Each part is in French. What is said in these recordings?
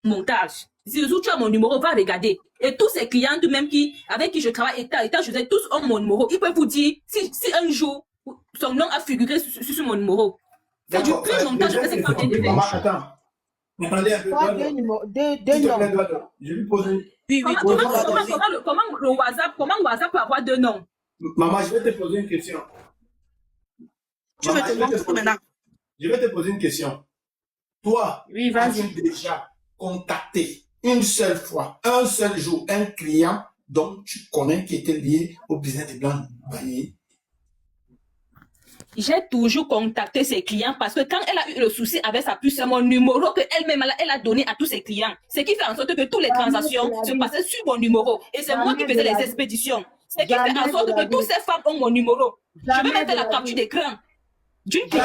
montage. Si le jour tu as mon numéro, va regarder. Et tous ces clientes même avec qui je travaille, je sais, tous ont mon numéro. Ils peuvent vous dire si un jour son nom a figuré sur mon numéro. C'est du pur montage que cette femme vient de faire. Maman, attends. Attendez un peu. Deux noms. Je lui pose une... Oui, comment WhatsApp peut avoir deux noms? Maman, je vais te poser une question. Tu veux te montrer maintenant? Je vais te poser une question. Toi, oui, as-tu déjà contacté une seule fois, un seul jour, un client dont tu connais qui était lié au business de Blanche Bailly? J'ai toujours contacté ses clients parce que quand elle a eu le souci avec sa puce, c'est mon numéro qu'elle-même elle a donné à tous ses clients. Ce qui fait en sorte que toutes les transactions se passaient sur mon numéro. Et c'est moi qui faisais les expéditions. Ce qui fait en sorte que toutes ces femmes ont mon numéro. Je vais mettre la capture d'écran. Depuis que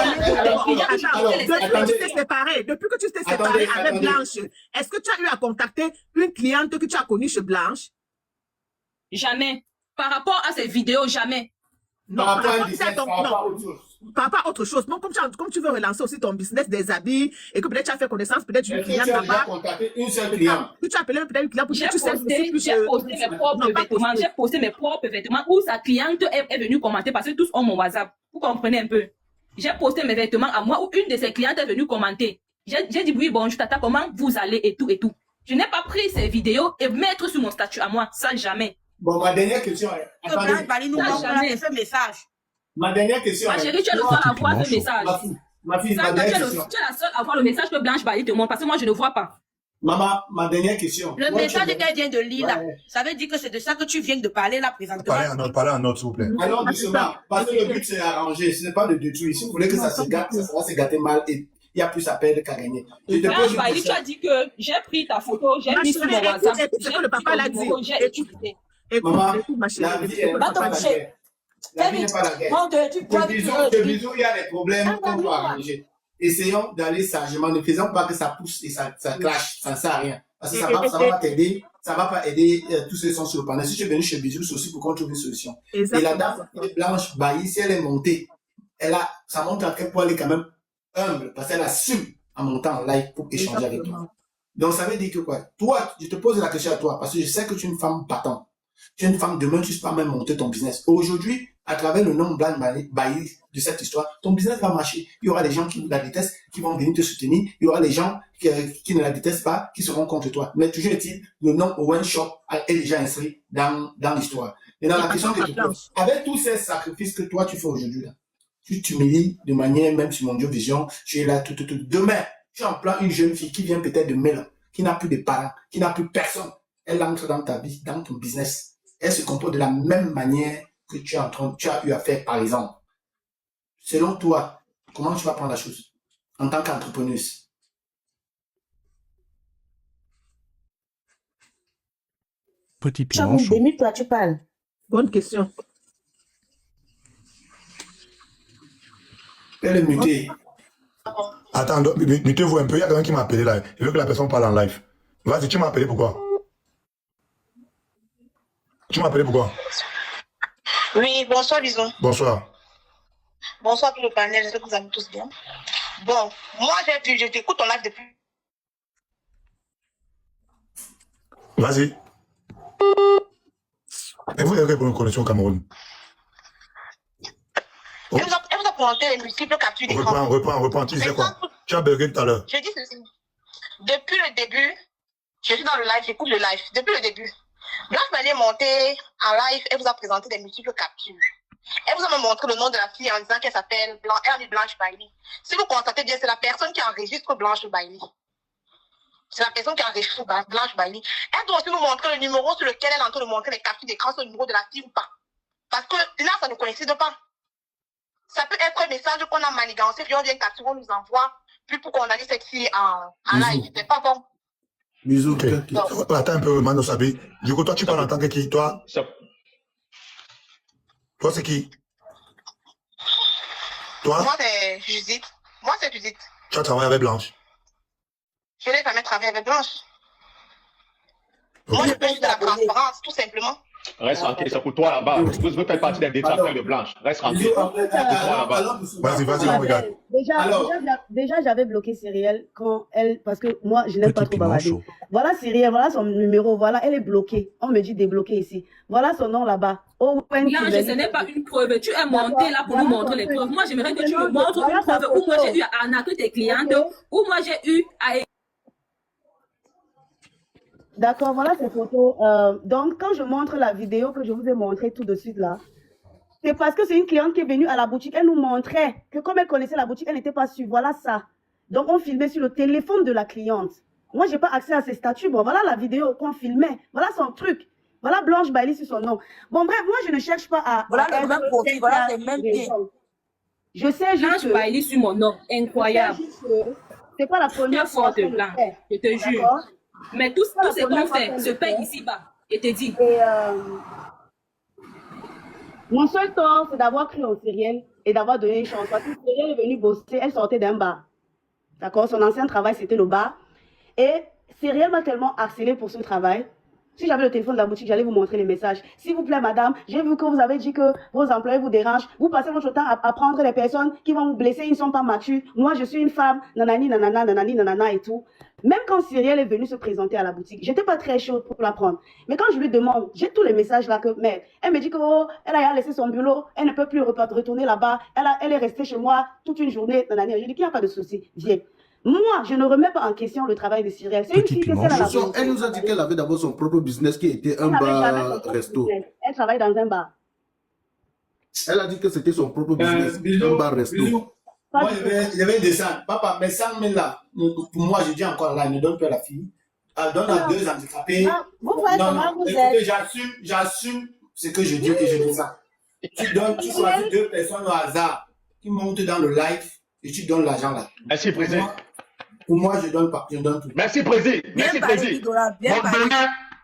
tu t'es séparé avec Blanche, est-ce que tu as eu à contacter une cliente que tu as connue chez Blanche? Jamais. Par rapport à ces vidéos, jamais. Non, par rapport à autre chose. Non, comme tu veux relancer aussi ton business des habits et que peut-être tu as fait connaissance peut-être d'une cliente là-bas. Tu as contacté une seule cliente. Tu as appelé peut-être une cliente pour que tu sais. J'ai posté mes propres vêtements. J'ai posté mes propres vêtements où sa cliente est venue commenter parce que tous ont mon WhatsApp. Vous comprenez un peu? J'ai posté mes vêtements à moi où une de ses clientes est venue commenter. J'ai dit oui, bonjour tata, comment vous allez et tout et tout. Je n'ai pas pris ces vidéos et mettre sur mon statut à moi, ça jamais. Bon, ma dernière question est... Ma dernière question est... Ma chérie, tu es le seul à voir ce message. Ma fille, ma dernière question. Tu es la seule à voir le message que Blanche Bailly te montre parce que moi, je ne vois pas. Maman, ma dernière question. Le message qu'elle vient de lire là, ça veut dire que c'est de ça que tu viens de parler là présentement. Parlez en autre, s'il vous plaît. Alors, justement, parce que le but c'est arranger, ce n'est pas de détruire. Si vous voulez que ça se gâte, ça va se gâter mal et il y a plus à perdre qu'à gagner. Blanche Bailly, tu as dit que j'ai pris ta photo, j'ai mis sur mon WhatsApp. C'est que le papa l'a dit. J'ai utilisé. Maman, la vie n'est pas la guerre. La vie n'est pas la guerre. De bisous, il y a des problèmes qu'on doit arranger. Essayons d'aller sagement, ne faisons pas que ça pousse et ça clash, ça ne sert à rien. Parce que ça va pas t'aider, ça va pas aider tous ceux qui sont sur le panel. Si tu es venu chez Bisous, c'est aussi pour qu'on trouve une solution. Et la dame Blanche Bailly, si elle est montée, ça montre à quel point elle est quand même humble, parce qu'elle assume en montant en live pour échanger avec toi. Donc ça veut dire que quoi? Toi, je te pose la question à toi, parce que je sais que tu es une femme battante. Tu es une femme, demain, tu ne peux pas même monter ton business. Aujourd'hui, à travers le nom Blanche Bailly de cette histoire, ton business va marcher. Il y aura des gens qui la détestent, qui vont venir te soutenir. Il y aura des gens qui ne la détestent pas, qui seront contre toi. Mais toujours est-il, le nom Owen Shop est déjà inscrit dans l'histoire. Et dans la question que tu poses, avec tous ces sacrifices que toi, tu fais aujourd'hui, là, tu t'humilies de manière, même sur Mondio Vision, tu es là, tout. Demain, tu emploies une jeune fille qui vient peut-être de Mélan, qui n'a plus de parents, qui n'a plus personne. Elle entre dans ta vie, dans ton business. Elle se comporte de la même manière que tu as eu à faire, par exemple. Selon toi, comment tu vas prendre la chose en tant qu'entrepreneuse? Petit planche. Toi, tu parles. Bonne question. Elle est mutée. Attends, mutez-vous un peu. Il y a quelqu'un qui m'a appelé là. Je veux que la personne parle en live. Vas-y, tu m'as appelé pourquoi? Tu m'as appelé pourquoi? Oui, bonsoir, Bison. Bonsoir. Bonsoir tout le panel, j'espère que vous allez tous bien. Bon, moi, je t'écoute en live depuis. Vas-y. Et vous avez une connexion au Cameroun? Oh. Elle vous a présenté les multiples captures d'écran. Reprends. Tu disais quoi? Tu as bugué tout à l'heure. Je dis ceci. Depuis le début, je suis dans le live, j'écoute le live. Depuis le début, Blanche Bailly est montée en live, elle vous a présenté des multiples captures. Elle vous a même montré le nom de la fille en disant qu'elle s'appelle Blanche Bailly. Si vous constatez bien, c'est la personne qui enregistre Blanche Bailly. C'est la personne qui enregistre Blanche Bailly. Elle doit aussi nous montrer le numéro sur lequel elle est en train de montrer les captures d'écran sur le numéro de la fille ou pas. Parce que là, ça ne coïncide pas. Ça peut être un message qu'on a manigancé, puis on vient capturer, on nous envoie, puis pour qu'on analyse cette fille en live. C'est pas bon. Bisous. Okay. Attends un peu, Mano Sabi. Du coup, toi, tu parles en tant que qui? Toi, c'est qui? Toi? Moi, c'est Judith. Tu as travaillé avec Blanche? Je n'ai jamais travaillé avec Blanche. Okay. Moi, je fais juste de la transparence, tout simplement. Reste tranquille, c'est pour toi là-bas. Vous faites partie des détracteurs de Blanche. Reste tranquille. Bisous, C'est pour toi là-bas. Vas-y, on regarde. Déjà, j'avais bloqué Cyrielle quand elle, parce que moi, je n'aime pas trop Petit piment bavarder. chaud. Voilà Cyrielle, voilà son numéro, voilà, elle est bloquée. On me dit débloquer ici. Voilà son nom là-bas. Blanche, ce n'est pas une preuve. Tu es monté là pour nous montrer les preuves. Moi, j'aimerais que tu me montres une preuve où moi j'ai eu à arnaquer tes clientes, où moi j'ai eu à... D'accord, voilà ces photos. Donc, quand je montre la vidéo que je vous ai montrée tout de suite là, c'est parce que c'est une cliente qui est venue à la boutique. Elle nous montrait que comme elle connaissait la boutique, elle n'était pas sûre. Voilà ça. Donc, on filmait sur le téléphone de la cliente. Moi, je n'ai pas accès à ses statuts. Bon, voilà la vidéo qu'on filmait. Voilà son truc. Voilà Blanche Bailey sur son nom. Bon, bref, moi, je ne cherche pas à... Voilà le même profil, voilà les mêmes pieds. Je sais juste Blanche Bailey sur mon nom. Incroyable. C'est pas la première fois que Blanche, je te jure. Mais tout ce qu'on fait se paye ici-bas. Je te dis. Et mon seul tort, c'est d'avoir cru en Cyrielle et d'avoir donné une chance. Parce que Cyrielle est venue bosser, elle sortait d'un bar. D'accord? Son ancien travail, c'était le bar. Et Cyrielle m'a tellement harcelé pour ce travail. Si j'avais le téléphone de la boutique, j'allais vous montrer les messages. S'il vous plaît, madame, j'ai vu que vous avez dit que vos employés vous dérangent. Vous passez votre temps à prendre les personnes qui vont vous blesser, ils ne sont pas matures. Moi, je suis une femme, nanani, nanana, nanani, nanana et tout. Même quand Cyrielle est venue se présenter à la boutique, j'étais pas très chaude pour la prendre. Mais quand je lui demande, j'ai tous les messages là que, mais elle me dit que, oh, elle a laissé son boulot, elle ne peut plus retourner là-bas, elle est restée chez moi toute une journée, nanani. Je dis qu'il n'y a pas de souci, viens. Moi, je ne remets pas en question le travail de Cyrielle. C'est une fille qui est à la boutique. Elle nous a dit qu'elle avait d'abord son propre business qui était un bar-resto. Elle travaille dans un bar. Elle a dit que c'était son propre business, un bar-resto. Moi, je vais descendre. Papa, mais 100 000 là, pour moi, je dis encore là, ne donne pas à la fille. Elle donne à deux handicapés. Vous voyez comment vous êtes. J'assume ce que je dis et je dis ça. Tu choisis deux personnes au hasard qui montent dans le live et tu donnes l'argent là. Merci, président. Pour moi, je donne pas, je donne tout. Merci, président. Merci, président.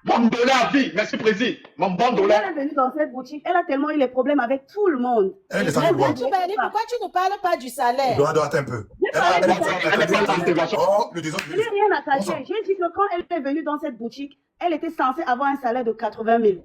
Mon dollar à vie. Merci, président. Mon bon dollar. Elle est venue dans cette boutique, elle a tellement eu les problèmes avec tout le monde. Elle est sans Pourquoi tu ne parles pas du salaire? Dois attendre un peu. Je n'ai rien à cacher. J'ai dit que quand elle est venue dans cette boutique, elle était censée avoir un salaire de 80 000.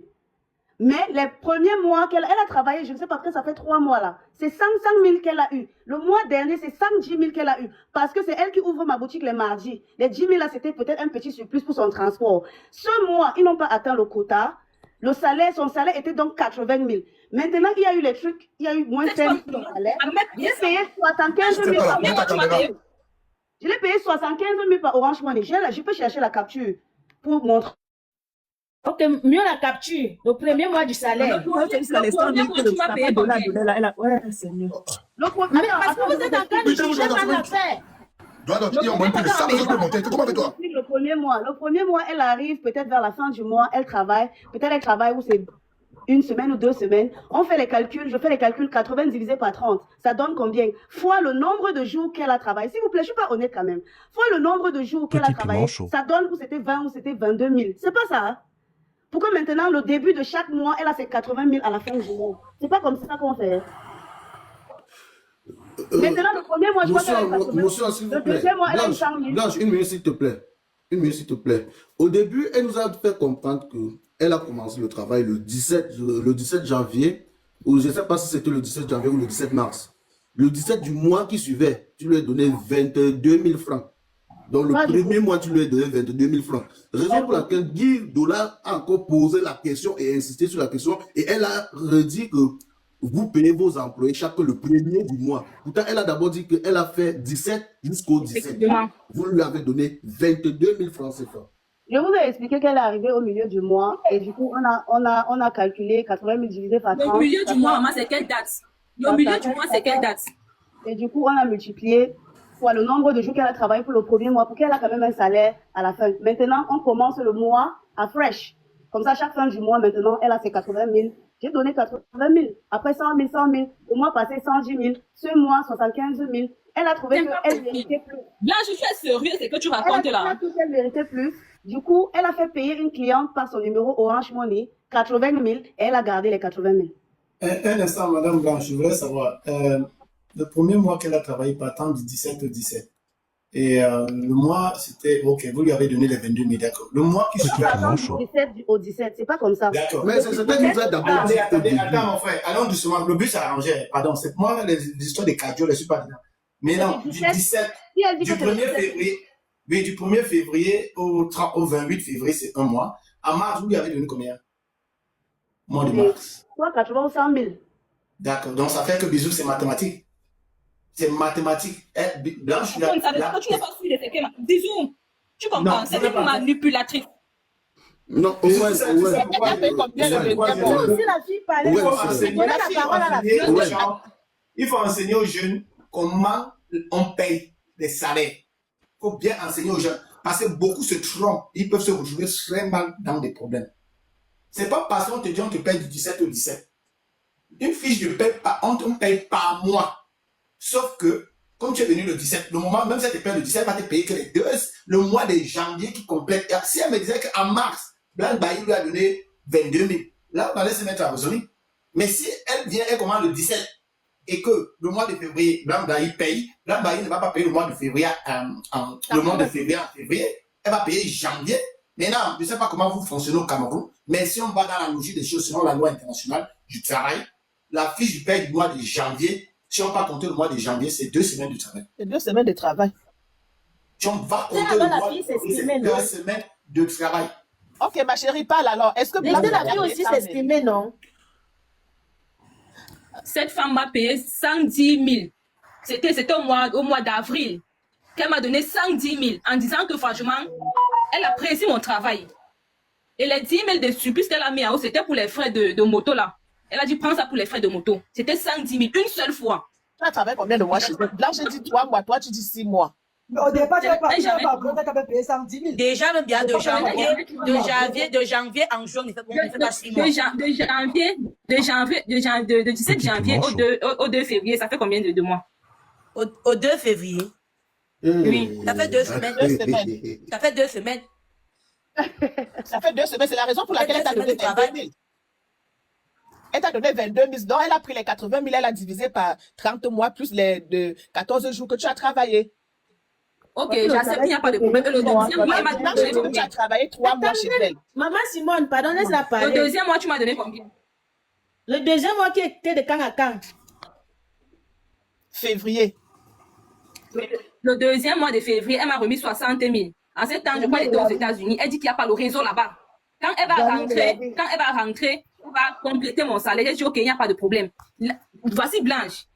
Mais les premiers mois qu'elle a travaillé, je ne sais pas, parce que ça fait 3 mois là, c'est 500 000 qu'elle a eu. Le mois dernier, c'est 110 000 qu'elle a eu. Parce que c'est elle qui ouvre ma boutique les mardis. Les 10 000 là, c'était peut-être un petit surplus pour son transport. Ce mois, ils n'ont pas atteint le quota. Le salaire, son salaire était donc 80 000. Maintenant, il y a eu les trucs, il y a eu moins 5 000 de salaire. J'ai payé 75 000 par Orange Money. Je l'ai payé 75 000 par Orange Money. Je peux chercher la capture pour montrer. Ok, mieux la capture, le premier mois du salaire. Ouais, c'est mieux. Mais parce que vous êtes en train de juger mal l'affaire. Le premier mois, elle arrive peut-être vers la fin du mois, elle travaille. Peut-être elle travaille où c'est une semaine ou 2 semaines. On fait les calculs, je fais les calculs 80 divisé par 30. Ça donne combien? Fois le nombre de jours qu'elle a travaillé. S'il vous plaît, je ne suis pas honnête quand même. Fois le nombre de jours qu'elle a travaillé. Ça donne où c'était 20 ou c'était 22 000. C'est pas ça, hein? Pourquoi maintenant, le début de chaque mois, elle a ses 80 000 à la fin du mois? C'est pas comme ça qu'on fait. Maintenant, le premier mois, je crois qu'elle a 80 000. Le deuxième mois, elle a 100 000. Blanche, une minute s'il te plaît. Une minute s'il te plaît. Au début, elle nous a fait comprendre qu'elle a commencé le travail le 17 janvier, ou je ne sais pas si c'était le 17 janvier ou le 17 mars. Le 17 du mois qui suivait, tu lui as donné 22 000 francs. Donc, le premier mois, tu lui as donné 22 000 francs. Raison pour laquelle Guy Dollar a encore posé la question et insisté sur la question. Et elle a redit que vous payez vos employés chaque le premier du mois. Pourtant, elle a d'abord dit qu'elle a fait 17 jusqu'au 17. Vous lui avez donné 22 000 francs CFA. Je vous ai expliqué qu'elle est arrivée au milieu du mois. Et du coup, on a calculé 80 000 divisé par 30. Le milieu du mois, maman, c'est quelle date? Le milieu du mois, c'est quelle date? Et du coup, on a multiplié fois le nombre de jours qu'elle a travaillé pour le premier mois, pour qu'elle a quand même un salaire à la fin. Maintenant, on commence le mois à fresh. Comme ça, chaque fin du mois, maintenant, elle a ses 80 000. J'ai donné 80 000. Après 100 000, 100 000. Le mois passé, 110 000. Ce mois, 75 000. Elle a trouvé qu'elle méritait plus. Là, je suis sérieux, c'est que tu racontes là. Elle a trouvé qu'elle méritait plus. Du coup, elle a fait payer une cliente par son numéro Orange Money 80 000 et elle a gardé les 80 000. Un instant, Madame Blanche, je voudrais savoir. Le premier mois qu'elle a travaillé partant du 17 au 17, Et le mois, c'était... Ok, vous lui avez donné les 22 000, d'accord. Le mois qui suit... Du 17 au 17, c'est pas comme ça. D'accord. Mais c'est ce que nous a d'abord dit au début. Attends, mon frère. Allons doucement. Le but, c'est arrangé. Pardon, c'est moi, les histoires des cardio, je ne suis pas dedans. Mais non, du 17... Du 1er février... Oui, du 1er février au 28 février, c'est un mois. En mars, vous lui avez donné combien? Mois de mars. Soit 80 ou 100 000. D'accord. Donc, ça fait que bisous, c'est mathématique. C'est mathématique. Blanche, Quand tu n'as pas su les faits, disons, tu comprends, c'est une manipulatrice. Non, aussi la fille parlait. Il faut enseigner aux jeunes comment on paye les salaires. Il faut bien enseigner aux jeunes. Parce que beaucoup se trompent. Ils peuvent se retrouver très mal dans des problèmes. C'est pas parce qu'on te dit on te paye du 17 au 17. Une fiche de paye, on paye par mois. Sauf que, comme tu es venu le 17, le moment, même si elle te paye le 17, elle va te payer que les deux, le mois de janvier qui complète. Et si elle me disait qu'en mars, Blanc Bailly lui a donné 22 000, là, on allait se mettre à raisonner. Mais si elle vient, elle commande le 17, et que le mois de février, Blanc Bailly paye, Blanc Bailly ne va pas payer le mois de février le mois de février en février, elle va payer janvier. Maintenant, je ne sais pas comment vous fonctionnez au Cameroun, mais si on va dans la logique des choses selon la loi internationale du travail, la fiche du paye du mois de janvier, si on va compter le mois de janvier, c'est 2 semaines de travail. C'est 2 semaines de travail. Si on va compter le mois de janvier, c'est 2 semaines de travail. Ok, ma chérie, parle alors. Est-ce que la fille aussi s'estimer, non? Cette femme m'a payé 110 000. C'était au mois d'avril qu'elle m'a donné 110 000 en disant que franchement, elle apprécie mon travail. Et les 10 000 de surplus qu'elle a mis en haut, c'était pour les frais de moto là. Elle a dit, prends ça pour les frais de moto. C'était 110 000, une seule fois. Tu as travaillé combien de mois chez elle? Blanche dit 3 mois, toi tu dis 6 mois. Mais au départ, tu n'as pas payé 110 000. Déjà, même bien de janvier en juin, on ne fait pas 6 mois. De 17 janvier au 2 février, ça fait combien de mois? Au 2 février. Oui, ça fait 2 semaines. Ça fait 2 semaines. Ça fait 2 semaines, c'est la raison pour laquelle elle t'a donné 22 000. Elle t'a donné 22 000, donc elle a pris les 80 000, elle a divisé par 30 mois plus les 14 jours que tu as travaillé. Ok, j'accepte, il n'y a pas de problème. Le deuxième mois, maintenant, tu as travaillé 3 mois chez elle. Maman Simone, pardon, laisse-la parler. Le deuxième mois, tu m'as donné combien? Le deuxième mois qui était de quand à quand? Février. Le deuxième mois de février, elle m'a remis 60 000. En ce temps, je crois qu'elle était aux États-Unis. Elle dit qu'il n'y a pas le réseau là-bas. Quand elle va rentrer, on va compléter mon salaire. J'ai dit, ok, il n'y a pas de problème. Voici Blanche.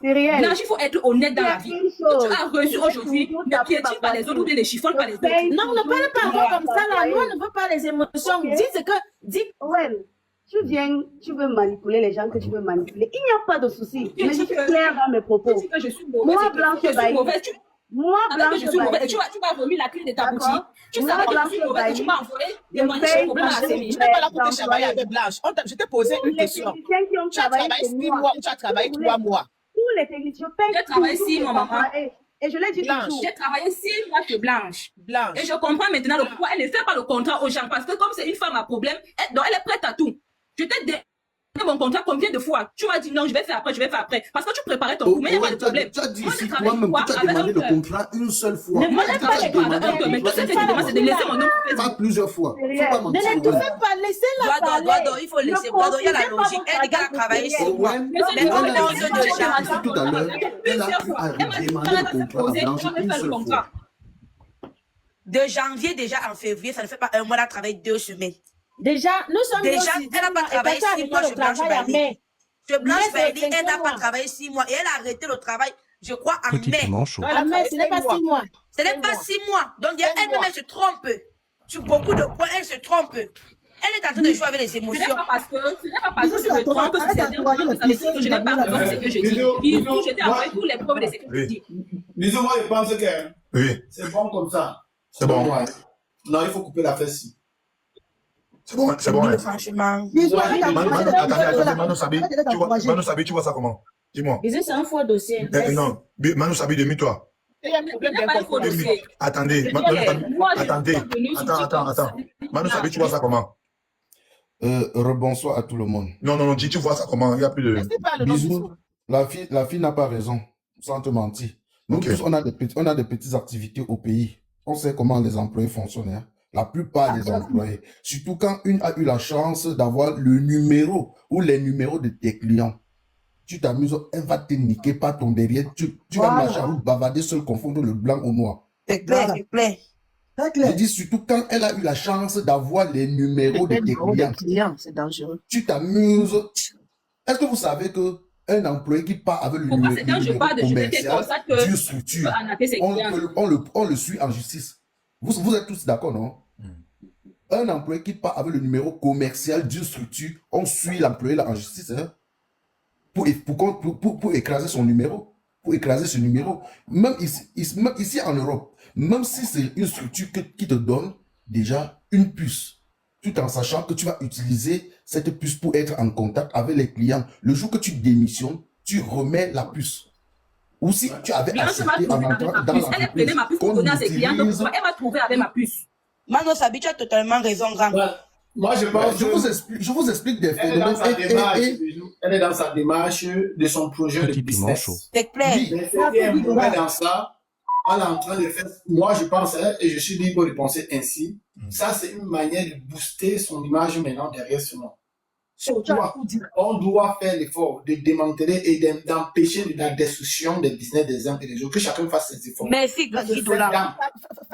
Blanche, il faut être honnête dans la vie. Tu as reçu aujourd'hui, ne piétine pas les autres ou ne les chiffonne pas les autres. Non, ne parle pas encore comme ça là. Nous, on ne veut pas les émotions. Dis ce que... Dis... Ouais. Tu viens, tu veux manipuler les gens que tu veux manipuler. Il n'y a pas de souci. Je suis claire dans mes propos. Moi, Blanche Bailly. Moi, Blanche Bailly. Tu m'as remis la clé de ta boutique. Tu savais que je suis mauvaise, tu m'as envoyé des moyens de problème à Sémi. Je n'ai pas là pour te travailler avec Blanche. Je t'ai posé une question. Tu as travaillé 6 mois ou tu as travaillé 3 mois? Tous les techniciens payent. J'ai travaillé 6 mois, maman. Et je l'ai dit toujours. J'ai travaillé 6 mois chez Blanche. Et je comprends maintenant pourquoi elle ne fait pas le contrat aux gens. Parce que comme c'est une femme à problème, elle est prête à tout. Je t'ai donné mon contrat combien de fois? Tu m'as dit non, je vais faire après. Parce que tu préparais ton coup, mais il n'y a pas de problème. Tu as dit ici, toi-même, tu as demandé le contrat une seule fois. Ne me pas les contrats. Mais tout ce que tu demandes, c'est de laisser mon nom. Pas plusieurs fois. Ne les touchez pas, laissez-la parler. Il faut laisser. Il y a la logique. Elle dit qu'elle a travaillé 6 mois. Tout à l'heure, elle a pu demander le contrat à Blanche une seule fois. De janvier déjà en février, ça ne fait pas un mois, elle a travaillé 2 semaines. Déjà, nous sommes déjà, elle n'a pas travaillé 6 mois chez Blanche Bailly. Chez Blanche Bailly, elle n'a pas travaillé 6 mois et elle a arrêté le travail, je crois, en mai. En mai, ce n'est pas 6 mois. Ce n'est pas 6 mois. Donc, elle-même, elle se trompe. Sur beaucoup de points, elle se trompe. Elle est en train de jouer avec les émotions. Ce n'est pas parce que je me trompe, que je n'ai pas raison, c'est que je dis. J'étais envoyé tous les preuves de ce que je dis. Disons, moi, je pense que c'est bon comme ça. C'est bon. Non, il faut couper la fesse. C'est bon, c'est bon. Franchement. Attendez, Manu Sabi, tu vois ça comment? Dis-moi. C'est un faux dossier. Non, Manu Sabi, demi-toi. Attendez, attends. Manu Sabi, tu vois ça comment? Rebonsoir à tout le monde. Non, dis, tu vois ça comment? Il n'y a plus de... Bisous. La fille n'a pas raison, sans te mentir. Nous tous, on a des petites activités au pays. On sait comment les employés fonctionnent. Hein. La plupart des employés. Surtout quand une a eu la chance d'avoir le numéro ou les numéros de tes clients. Tu t'amuses, elle va te niquer par ton derrière. Tu vas marcher à route, bavarder seul, confondre le blanc au noir. C'est clair, c'est clair. Je dis surtout quand elle a eu la chance d'avoir les numéros de tes clients. C'est dangereux. Tu t'amuses. Est-ce que vous savez que un employé qui part avec le numéro commercial d'une structure, on le suit en justice. Vous êtes tous d'accord, non? Un employé qui part avec le numéro commercial d'une structure, on suit l'employé là en justice hein, pour écraser son numéro. Pour écraser ce numéro. Même ici en Europe, même si c'est une structure qui te donne déjà une puce, tout en sachant que tu vas utiliser cette puce pour être en contact avec les clients. Le jour que tu démissionnes, tu remets la puce. Ou si tu avais accepté en entrant dans l'entreprise, elle prenait ma puce pour donner à ses clients, donc elle va trouver avec ma puce. Mano Sabi, tu as totalement raison, grand. Moi, je pense je vous explique des phénomènes. Elle est dans sa démarche de son projet de business. C'est clair. Elle est dans ça. Elle est en train de faire. Moi, je pense, et je suis libre de penser ainsi. Ça, c'est une manière de booster son image maintenant derrière ce nom. On doit faire l'effort de démanteler et d'empêcher la destruction des business des uns et des autres. Que chacun fasse ses efforts. Merci, Dola.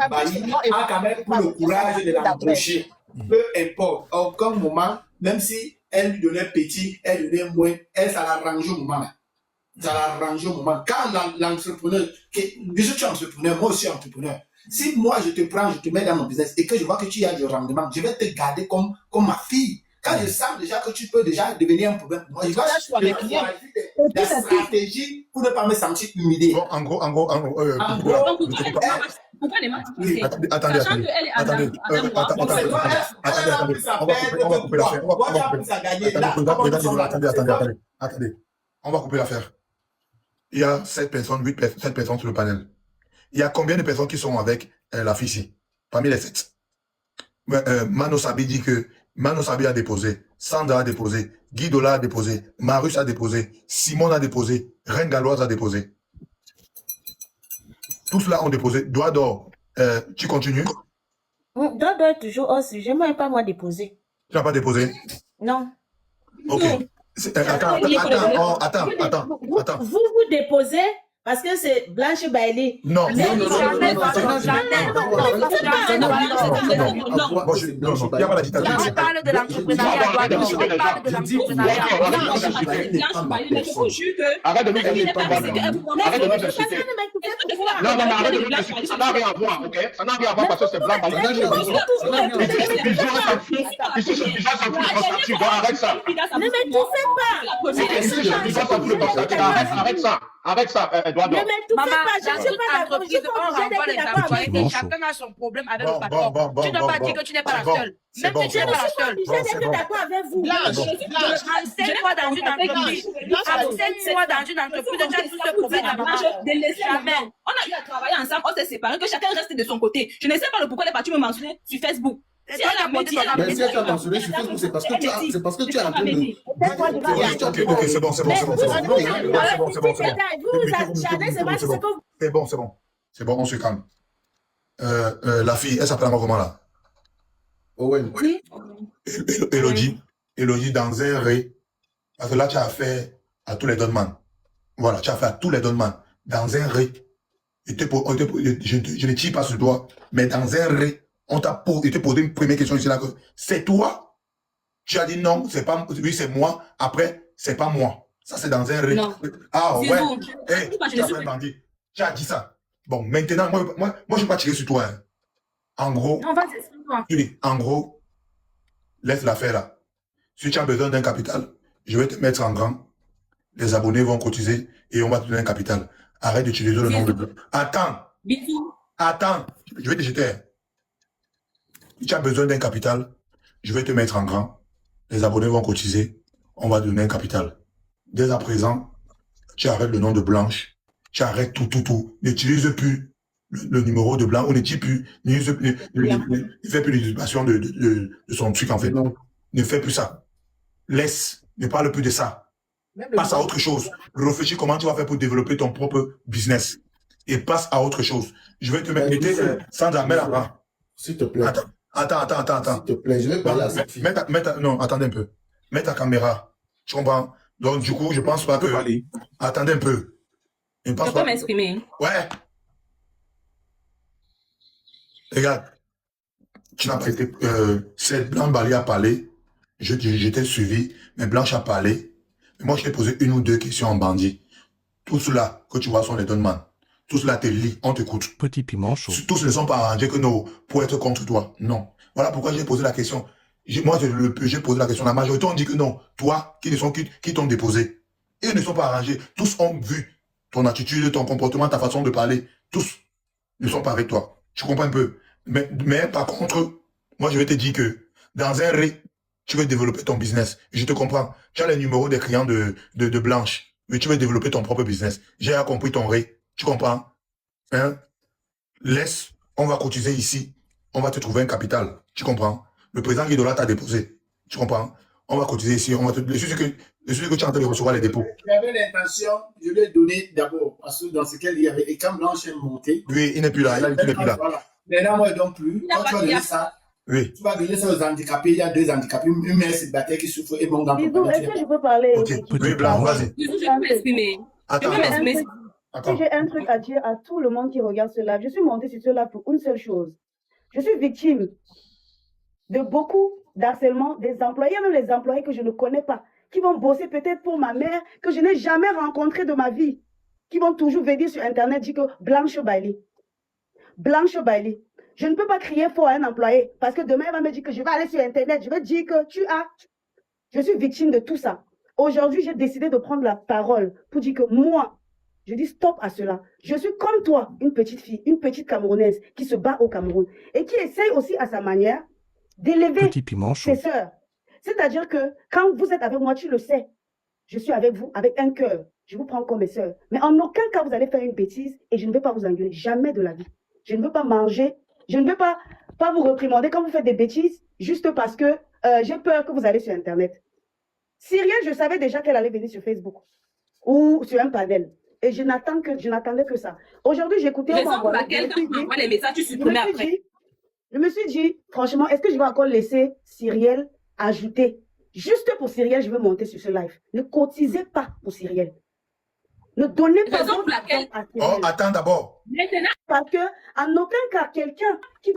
Bailly a quand même pour le courage de l'embaucher. Peu importe. À aucun moment, même si elle lui donnait petit, elle lui donnait moins, elle, ça l'arrange au moment. Ça l'arrange au moment. Quand l'entrepreneur, déjà tu es entrepreneur, moi aussi entrepreneur. Si moi je te prends, je te mets dans mon business et que je vois que tu as du rendement, je vais te garder comme ma fille. Quand je sens déjà que tu peux déjà devenir un problème, moi je vais choisir des stratégies pour ne pas me sentir humilié. Bon, en gros, attendez, on va couper l'affaire. Il y a 7 personnes, 8 personnes sur le panel. Il y a combien de personnes qui sont avec la fille ici? Parmi les 7. Mano Sabi dit que Mano Sabi a déposé, Sandra a déposé, Guy Dola a déposé, Marus a déposé, Simon a déposé, Reine Galloise a déposé. Tous cela ont déposé. Doigt d'or, tu continues? Doigt d'or est toujours au sujet. Moi, pas moi déposer. Tu n'as pas déposé? Non. Ok. Attends. Vous déposez parce que c'est Blanche Bailey. Non. Il n'y a pas la dictature. Je parle de l'entrepreneuriat. Arrête de nous citer. Non, arrête de nous citer. Ça n'a rien à voir, ok? Ça n'a rien à voir parce que c'est blanc. Ici, c'est déjà ça fout le tu vois, arrête ça. Ne me touchez pas. Ici, c'est déjà ça fout le arrête ça. Arrête ça, Edouard. Ne me touchez pas, je ne suis pas d'accord. Chacun a son problème avec le patron. Tu ne dois pas dire que tu n'es pas la seule. Même si tu n'es pas la seule. Je suis d'accord avec vous. Enseigne-moi dans une entreprise. Enseigne-moi dans une entreprise. Tu as tout ce problème à maman. Jamais. On a eu à travailler ensemble, on s'est séparés, que chacun reste de son côté. Je ne sais pas le pourquoi elle est partie me mentionner sur Facebook. Si elle t'a mentionné sur Facebook, c'est parce que tu es en train de... Ok, c'est bon. C'est bon, on se calme. La fille, elle s'appelle comment là? Owen. Oui. Elodie dans un ré. Parce que là, tu as fait à tous les donnements. Voilà, tu as fait à tous les donnements. Dans un ré. Je ne tire pas sur toi, mais dans un ré. On t'a posé une première question ici là que c'est toi. Tu as dit non, c'est pas, oui, c'est moi. Après, c'est pas moi. Ça, c'est dans un ré. Ah, ouais. Tu as fait un bandit. Tu as dit ça. Bon, maintenant, moi, je vais pas tirer sur toi. Hein. En gros. Non, vas-y, explique-moi. En gros, laisse l'affaire là. Si tu as besoin d'un capital, je vais te mettre en grand. Les abonnés vont cotiser et on va te donner un capital. Arrête d'utiliser le nom de... Attends. Bisous. Attends. Je vais te jeter. Si tu as besoin d'un capital, je vais te mettre en grand. Les abonnés vont cotiser. On va te donner un capital. Dès à présent, tu arrêtes le nom de Blanche. Tu arrêtes tout. N'utilise plus le numéro de Blanche. On n'utilise plus. Ne fait plus l'utilisation de son truc, en fait. Non. Ne fais plus ça. Laisse. Ne parle plus de ça. Passe à autre chose. Réfléchis comment tu vas faire pour développer ton propre business. et passe à autre chose. Je vais te mettre sans armer là-bas. S'il te plaît. Attends. S'il te plaît, je vais parler à cette fille. Non, attendez un peu. Mets ta caméra. Tu comprends? Donc, du coup, je pense pas que... Attendez un peu. Je peux m'exprimer. Ouais. Regarde. Tu n'as pas été... Cette Blanche Bali a parlé. J'étais suivi. Mais Blanche a parlé. Mais moi, je t'ai posé une ou deux questions en bandit. Tout cela que tu vois sont les donnements. Tout cela te lit, on t'écoute. Petit piment chaud. Tous ne sont pas arrangés que non, pour être contre toi. Non. Voilà pourquoi j'ai posé la question. Moi, j'ai posé la question. La majorité ont dit que non. Toi, qui t'ont déposé. Ils ne sont pas arrangés. Tous ont vu ton attitude, ton comportement, ta façon de parler. Tous ne sont pas avec toi. Tu comprends un peu? Mais par contre, moi, je vais te dire que dans un ré, tu veux développer ton business. Je te comprends. Tu as les numéros des clients de Blanche. Mais tu veux développer ton propre business. J'ai compris ton ré. Tu comprends? Hein? Laisse, on va cotiser ici. On va te trouver un capital. Tu comprends? Le président Guidola t'a déposé. Tu comprends? On va cotiser ici. On va te... Je suis sûr que tu es en train de recevoir les dépôts. J'avais l'intention, je lui ai donné d'abord, parce que dans ce qu'il y avait, et quand Blanche est montée. Oui, il n'est plus là. Il n'est plus là. Voilà. Maintenant, moi, donc plus. Quand tu vas donner ça, oui. Tu vas donner ça aux handicapés. Il y a 2 handicapés. Une mère célibataire qui souffre et mon grand Bisous, est-ce que je peux parler? Ok, oui, Blanc, vas-y. Je peux m'exprimer. Attends. J'ai un truc à dire à tout le monde qui regarde ce live. Je suis montée sur ce live pour une seule chose. Je suis victime de beaucoup d'harcèlement des employés, même les employés que je ne connais pas, qui vont bosser peut-être pour ma mère, que je n'ai jamais rencontrée de ma vie, qui vont toujours venir sur Internet dire que Blanche Bailey. Blanche Bailey. Je ne peux pas crier fort à un employé parce que demain, il va me dire que je vais aller sur Internet. Je vais dire que Je suis victime de tout ça. Aujourd'hui, j'ai décidé de prendre la parole pour dire que moi, je dis stop à cela. Je suis comme toi, une petite fille, une petite Camerounaise qui se bat au Cameroun et qui essaye aussi à sa manière d'élever ses sœurs. C'est-à-dire que quand vous êtes avec moi, tu le sais, je suis avec vous avec un cœur. Je vous prends comme mes sœurs. Mais en aucun cas, vous allez faire une bêtise et je ne vais pas vous engueuler. Jamais de la vie. Je ne veux pas manger. Je ne veux pas vous réprimander quand vous faites des bêtises juste parce que j'ai peur que vous allez sur Internet. Cyrielle, je savais déjà qu'elle allait venir sur Facebook ou sur un panel. Et je n'attendais que ça. Aujourd'hui, j'écoutais... Raison pour laquelle quand tu m'envoies les messages, tu supprimais après. Je me suis dit, franchement, est-ce que je vais encore laisser Cyrielle ajouter? Juste pour Cyrielle, je veux monter sur ce live. Ne cotisez pas pour Cyrielle. Ne donnez pas raison pour laquelle... Oh, attends d'abord. Parce que, en aucun cas, quelqu'un qui veut